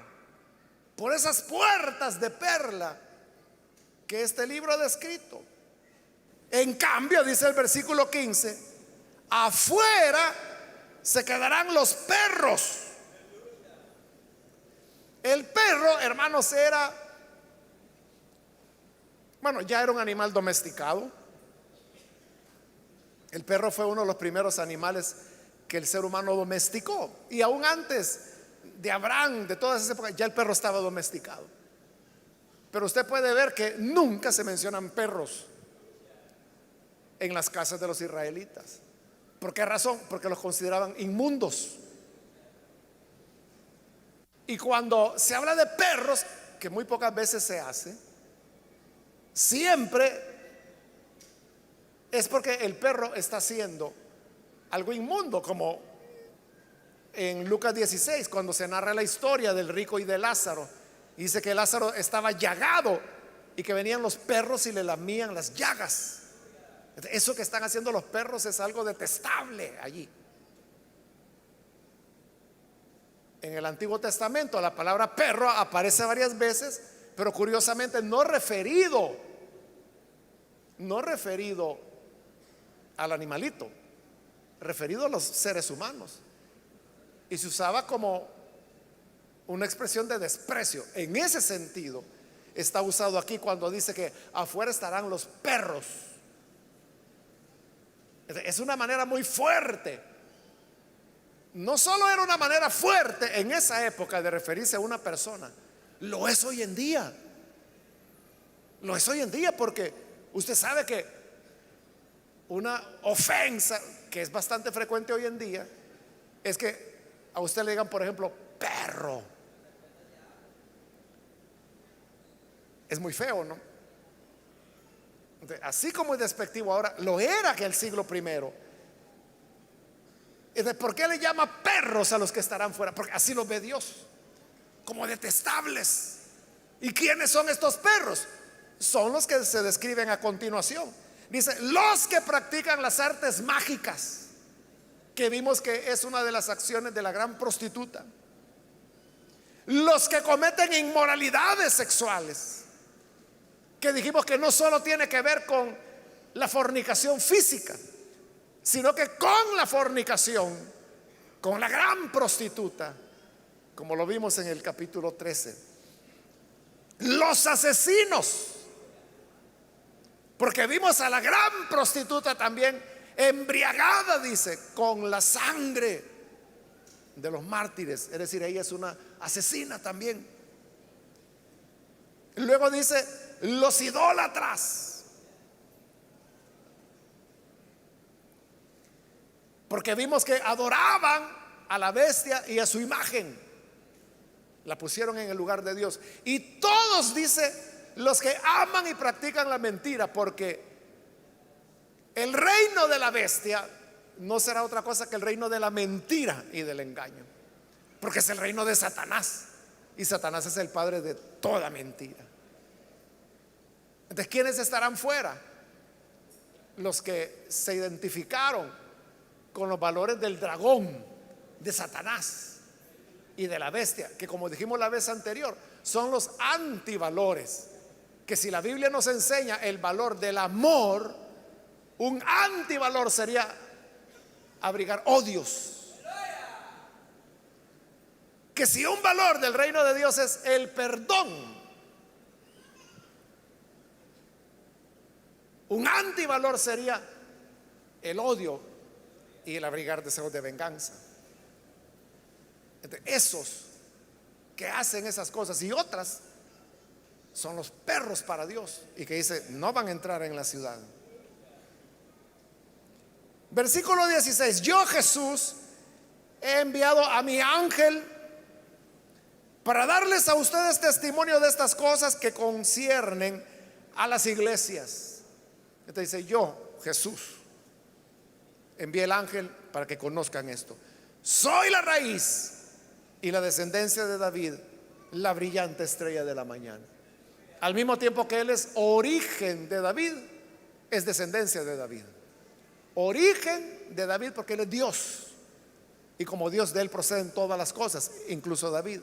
por esas puertas de perla que este libro ha descrito. En cambio, dice el versículo 15, afuera se quedarán los perros. El perro, hermanos, ya era un animal domesticado. El perro fue uno de los primeros animales que el ser humano domesticó. Y aún antes de Abraham, de todas esas épocas, ya el perro estaba domesticado. Pero usted puede ver que nunca se mencionan perros en las casas de los israelitas. ¿Por qué razón? Porque los consideraban inmundos. Y cuando se habla de perros, que muy pocas veces se hace, siempre es porque el perro está haciendo algo inmundo, como en Lucas 16, cuando se narra la historia del rico y de Lázaro. Dice que Lázaro estaba llagado y que venían los perros y le lamían las llagas. Eso que están haciendo los perros es algo detestable allí. En el Antiguo Testamento la palabra perro aparece varias veces, pero curiosamente no referido al animalito, referido a los seres humanos. Y se usaba como una expresión de desprecio. En ese sentido está usado aquí cuando dice que afuera estarán los perros. Es una manera muy fuerte. No solo era una manera fuerte en esa época de referirse a una persona, lo es hoy en día. Lo es hoy en día porque usted sabe que una ofensa que es bastante frecuente hoy en día es que a usted le digan, por ejemplo, perro. Es muy feo, ¿no? Así como es despectivo ahora, lo era que el siglo primero. ¿Por qué le llama perros a los que estarán fuera? Porque así los ve Dios, como detestables. ¿Y quiénes son estos perros? Son los que se describen a continuación. Dice, los que practican las artes mágicas, que vimos que es una de las acciones de la gran prostituta. Los que cometen inmoralidades sexuales, que dijimos que no solo tiene que ver con la fornicación física, sino que con la fornicación, con la gran prostituta, como lo vimos en el capítulo 13. Los asesinos, porque vimos a la gran prostituta también embriagada, dice, con la sangre de los mártires. Es decir, ella es una asesina también. Luego dice, los idólatras, porque vimos que adoraban a la bestia y a su imagen, la pusieron en el lugar de Dios. Y todos, dice, los que aman y practican la mentira, porque el reino de la bestia no será otra cosa que el reino de la mentira y del engaño, porque es el reino de Satanás, y Satanás es el padre de toda mentira. Entonces, ¿quiénes estarán fuera? Los que se identificaron con los valores del dragón, de Satanás y de la bestia, que como dijimos la vez anterior, son los antivalores. Que si la Biblia nos enseña el valor del amor, un antivalor sería abrigar odios. Que si un valor del reino de Dios es el perdón, un antivalor sería el odio y el abrigar deseos de venganza. Esos que hacen esas cosas y otras son los perros para Dios, y que dice, no van a entrar en la ciudad. Versículo 16, yo Jesús he enviado a mi ángel para darles a ustedes testimonio de estas cosas que conciernen a las iglesias. Entonces dice, yo Jesús envié el ángel para que conozcan esto. Soy la raíz y la descendencia de David, la brillante estrella de la mañana. Al mismo tiempo que él es origen de David, es descendencia de David. Origen de David porque él es Dios, y como Dios de él proceden todas las cosas, incluso David.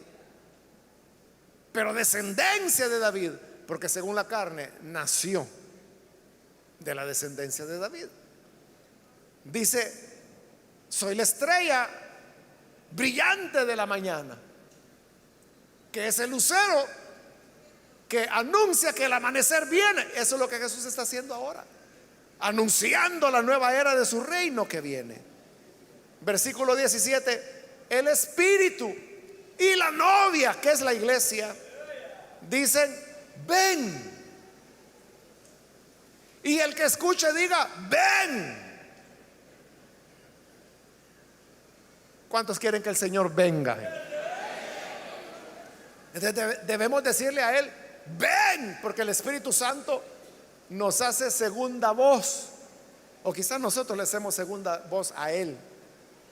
pero descendencia de David, porque según la carne nació de la descendencia de David. Dice, soy la estrella brillante de la mañana, que es el lucero que anuncia que el amanecer viene. Eso es lo que Jesús está haciendo ahora, anunciando la nueva era de su reino que viene. Versículo 17, el Espíritu y la novia, que es la iglesia, dicen, ven. Y el que escuche diga, ven. ¿Cuántos quieren que el Señor venga? Entonces debemos decirle a Él, ven, porque el Espíritu Santo nos hace segunda voz, o quizás nosotros le hacemos segunda voz a Él,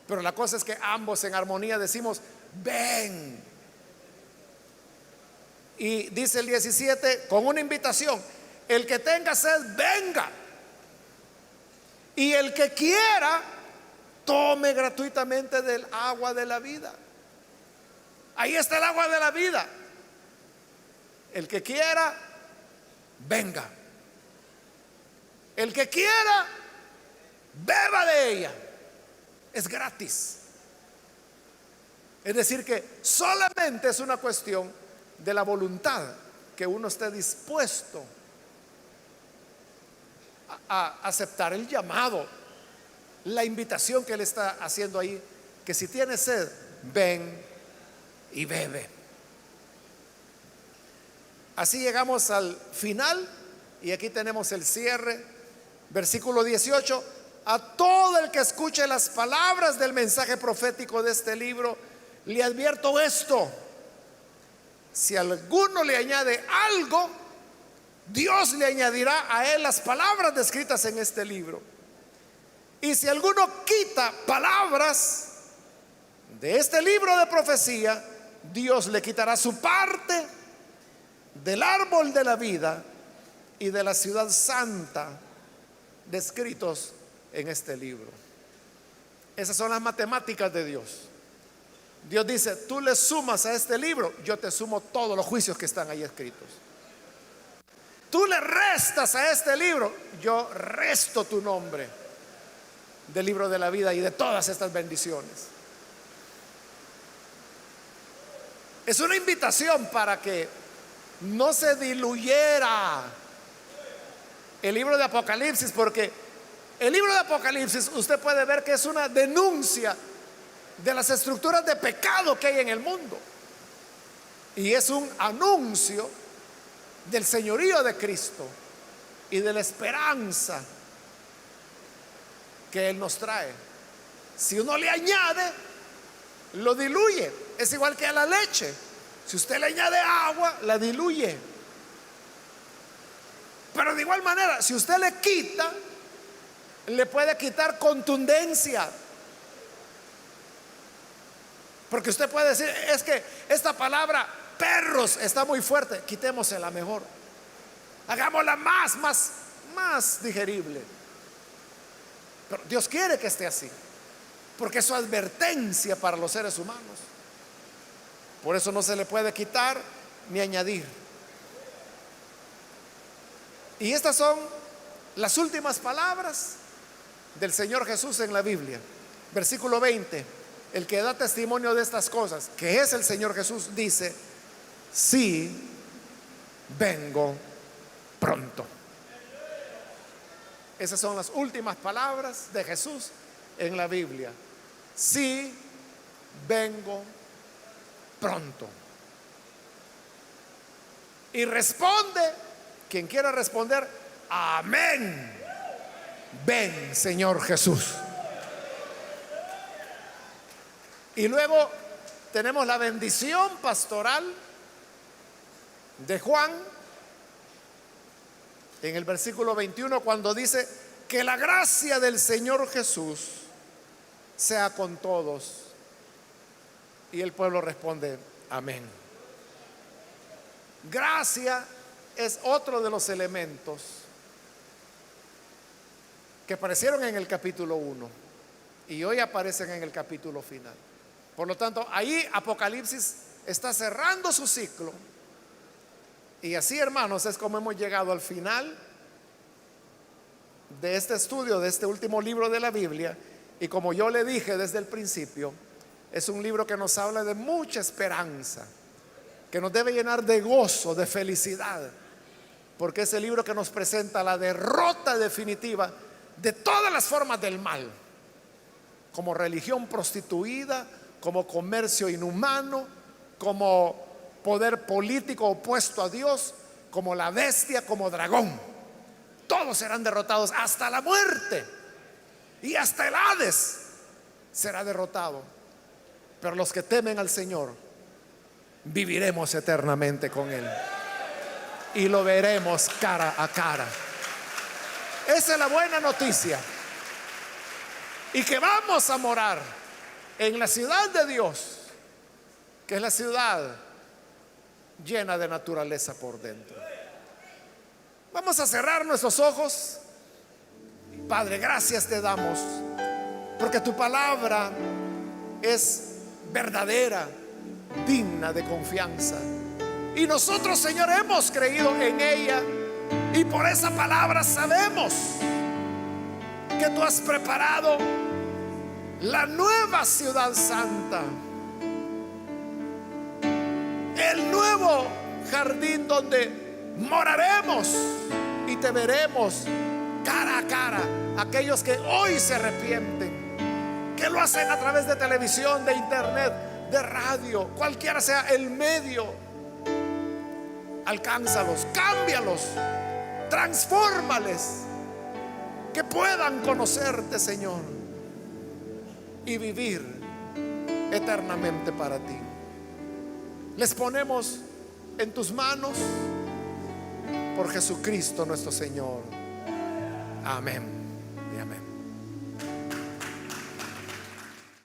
pero la cosa es que ambos en armonía decimos, ven. Y dice el 17, con una invitación, el que tenga sed, venga, y el que quiera, tome gratuitamente del agua de la vida. Ahí está el agua de la vida. El que quiera, venga. El que quiera, beba de ella. Es gratis. Es decir, que solamente es una cuestión de la voluntad, que uno esté dispuesto a aceptar el llamado, la invitación que Él está haciendo ahí, que si tienes sed, ven y bebe. Así llegamos al final y aquí tenemos el cierre. Versículo 18, a todo el que escuche las palabras del mensaje profético de este libro, le advierto esto: si alguno le añade algo, Dios le añadirá a él las palabras descritas en este libro. Y si alguno quita palabras de este libro de profecía, Dios le quitará su parte del árbol de la vida y de la ciudad santa descritos en este libro. Esas son las matemáticas de Dios. Dios dice, tú le sumas a este libro, yo te sumo todos los juicios que están ahí escritos. Tú le restas a este libro, yo resto tu nombre del libro de la vida y de todas estas bendiciones. Es una invitación para que no se diluyera el libro de Apocalipsis, porque el libro de Apocalipsis usted puede ver que es una denuncia de las estructuras de pecado que hay en el mundo, y es un anuncio del señorío de Cristo y de la esperanza que Él nos trae. Si uno le añade, lo diluye. Es igual que a la leche. Si usted le añade agua, la diluye. Pero de igual manera, si usted le quita, le puede quitar contundencia. Porque usted puede decir, es que esta palabra perros está muy fuerte, quitémosela mejor, hagámosla más digerible. Pero Dios quiere que esté así, porque es su advertencia para los seres humanos. Por eso no se le puede quitar ni añadir. Y estas son las últimas palabras del Señor Jesús en la Biblia. Versículo 20, el que da testimonio de estas cosas, que es el Señor Jesús, dice, sí, vengo pronto. Esas son las últimas palabras de Jesús en la Biblia. Sí, vengo pronto. Y responde quien quiera responder, amén. Ven, Señor Jesús. Y luego tenemos la bendición pastoral de Juan en el versículo 21, cuando dice, que la gracia del Señor Jesús sea con todos. Y el pueblo responde, amén. Gracia es otro de los elementos que aparecieron en el capítulo 1 y hoy aparecen en el capítulo final. Por lo tanto, ahí Apocalipsis está cerrando su ciclo Y así, hermanos, es como hemos llegado al final de este estudio, de este último libro de la Biblia. Y como yo le dije desde el principio, es un libro que nos habla de mucha esperanza, que nos debe llenar de gozo, de felicidad, porque es el libro que nos presenta la derrota definitiva de todas las formas del mal, como religión prostituida, como comercio inhumano, como poder político opuesto a Dios, como la bestia, como dragón. Todos serán derrotados, hasta la muerte, y hasta el Hades será derrotado. Pero los que temen al Señor viviremos eternamente con Él y lo veremos cara a cara. Esa es la buena noticia. Y que vamos a morar en la ciudad de Dios, que es la ciudad llena de naturaleza por dentro. Vamos a cerrar nuestros ojos. Padre, gracias te damos porque tu palabra es verdadera, digna de confianza. Y nosotros, Señor, hemos creído en ella, y por esa palabra sabemos que tú has preparado la nueva ciudad santa, el nuevo jardín donde moraremos y te veremos cara a cara. Aquellos que hoy se arrepienten, que lo hacen a través de televisión, de internet, de radio, cualquiera sea el medio, alcánzalos, cámbialos, transfórmales, que puedan conocerte, Señor, y vivir eternamente para ti. Les ponemos en tus manos, por Jesucristo nuestro Señor. Amén y amén.